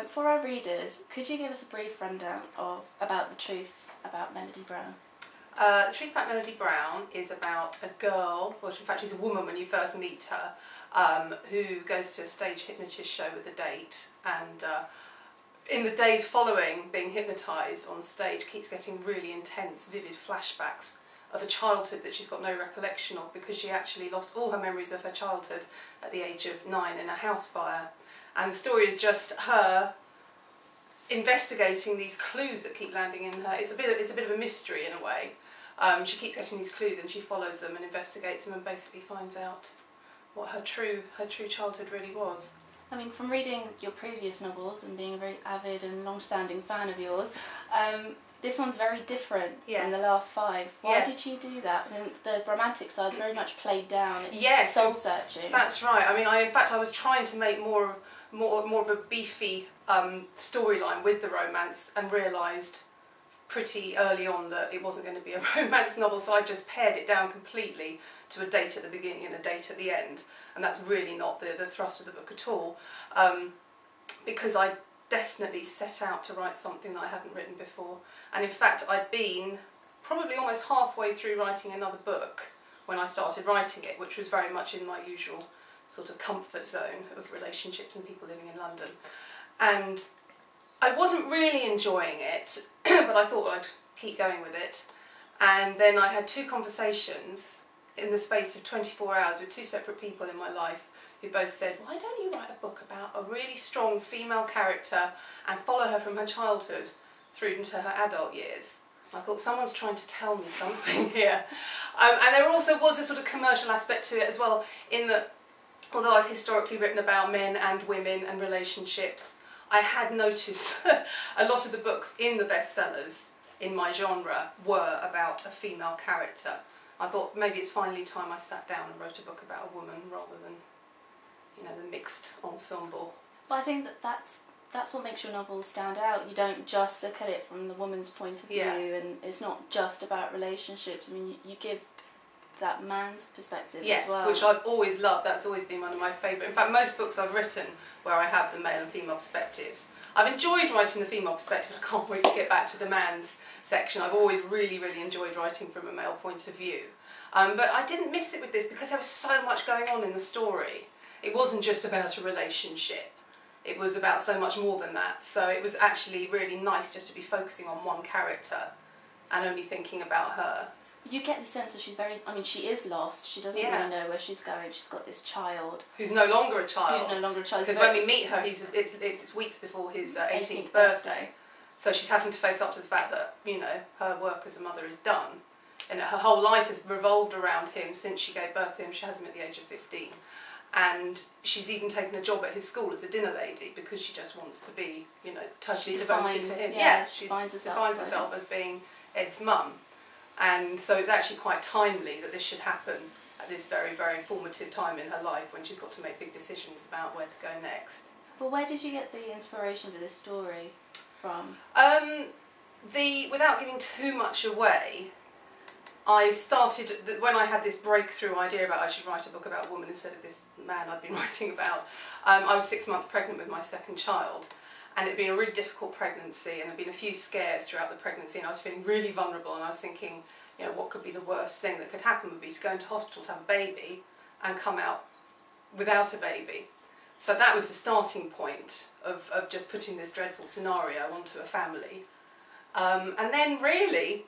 For our readers, could you give us a brief rundown about the truth about Melody Brown? The truth about Melody Brown is about a girl, well in fact she's a woman when you first meet her, who goes to a stage hypnotist show with a date, and in the days following being hypnotised on stage keeps getting really intense, vivid flashbacks of a childhood that she's got no recollection of, because she actually lost all her memories of her childhood at the age of 9 in a house fire. And the story is just her investigating these clues that keep landing in her. It's a bit of a mystery in a way. She keeps getting these clues and she follows them and investigates them and basically finds out what her true childhood really was. I mean, from reading your previous novels and being a very avid and long-standing fan of yours, this one's very different from the last 5. Why did you do that? I mean, the romantic side's very much played down. It's soul-searching. That's right. I mean, in fact, I was trying to make more of a beefy storyline with the romance, and realised pretty early on that it wasn't going to be a romance novel, so I just pared it down completely to a date at the beginning and a date at the end, and that's really not the thrust of the book at all, because I definitely set out to write something that I hadn't written before. And in fact I'd been probably almost halfway through writing another book when I started writing it, which was very much in my usual sort of comfort zone of relationships and people living in London. And I wasn't really enjoying it, but I thought I'd keep going with it. And then I had 2 conversations in the space of 24 hours with 2 separate people in my life who both said, why don't you write a book about a really strong female character and follow her from her childhood through into her adult years? And I thought, someone's trying to tell me something here. And there also was a sort of commercial aspect to it as well, in that although I've historically written about men and women and relationships, I had noticed a lot of the books in the bestsellers in my genre were about a female character. I thought maybe it's finally time I sat down and wrote a book about a woman rather than, you know, the mixed ensemble. But I think that's what makes your novels stand out. You don't just look at it from the woman's point of view, and it's not just about relationships. I mean, you give that man's perspective as well. Yes, which I've always loved. That's always been one of my favourite. In fact, most books I've written where I have the male and female perspectives. I've enjoyed writing the female perspective. I can't wait to get back to the man's section. I've always really enjoyed writing from a male point of view. But I didn't miss it with this because there was so much going on in the story. It wasn't just about a relationship. It was about so much more than that. So it was actually really nice just to be focusing on one character and only thinking about her. You get the sense that she's she is lost. She doesn't really know where she's going. She's got this child. Who's no longer a child. Who's no longer a child. Because when we meet her, it's weeks before his 18th birthday. So she's having to face up to the fact that, you know, her work as a mother is done. And her whole life has revolved around him since she gave birth to him. She has him at the age of 15. And she's even taken a job at his school as a dinner lady because she just wants to be, you know, totally devoted to him. She defines herself as being Ed's mum. And so it's actually quite timely that this should happen at this very formative time in her life when she's got to make big decisions about where to go next. Well, where did you get the inspiration for this story from? Without giving too much away, I started, when I had this breakthrough idea about I should write a book about a woman instead of this man I'd been writing about, I was 6 months pregnant with my second child. And it had been a really difficult pregnancy, and there had been a few scares throughout the pregnancy, and I was feeling really vulnerable, and I was thinking, you know, what could be the worst thing that could happen would be to go into hospital to have a baby and come out without a baby. So that was the starting point of just putting this dreadful scenario onto a family. And then really,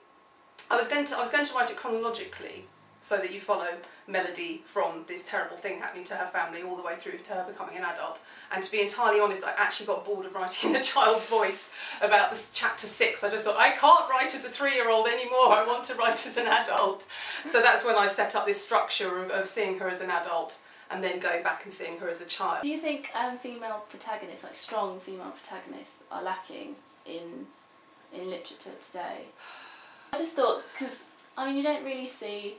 I was going to write it chronologically, so that you follow Melody from this terrible thing happening to her family all the way through to her becoming an adult. And to be entirely honest, I actually got bored of writing in a child's voice about this chapter 6. I just thought, I can't write as a 3-year-old anymore, I want to write as an adult. So that's when I set up this structure of seeing her as an adult and then going back and seeing her as a child. Do you think female protagonists, like strong female protagonists, are lacking in literature today? I just thought, because, I mean, you don't really see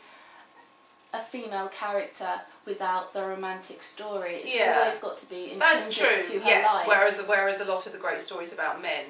a female character without the romantic story. It's always got to be intrinsic to her life. Whereas a lot of the great stories about men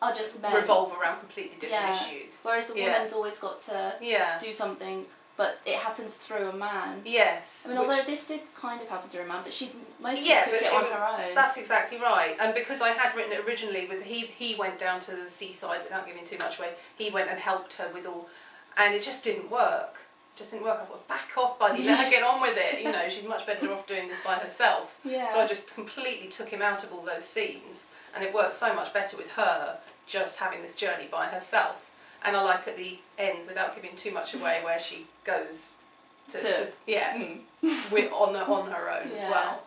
are just men. Revolve around completely different issues. Whereas the woman's always got to do something but it happens through a man. Yes. I mean, although this did kind of happen through a man, but she mostly Yeah, took but it on her own. That's exactly right. And because I had written it originally with he went down to the seaside without giving too much away. He went and helped her with all, and it just didn't work. I thought, back off, buddy, let her get on with it. You know, she's much better off doing this by herself. Yeah. So I just completely took him out of all those scenes, and it worked so much better with her just having this journey by herself. And I like at the end, without giving too much away, where she goes to with on her own as well.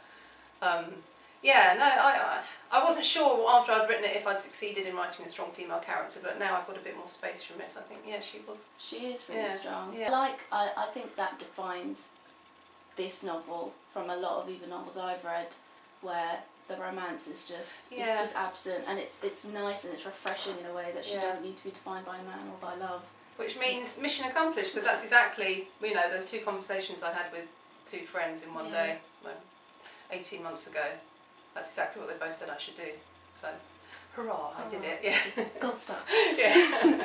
I wasn't sure after I'd written it if I'd succeeded in writing a strong female character, but now I've got a bit more space from it. I think she was. She is really strong. Yeah. I think that defines this novel from a lot of even novels I've read, where the romance is just it's just absent, and it's nice and it's refreshing in a way that she doesn't need to be defined by a man or by love. Which means mission accomplished, because that's exactly, those 2 conversations I had with 2 friends in one day, 18 months ago. That's exactly what they both said I should do. So, hurrah, I did it, God stop. Yeah.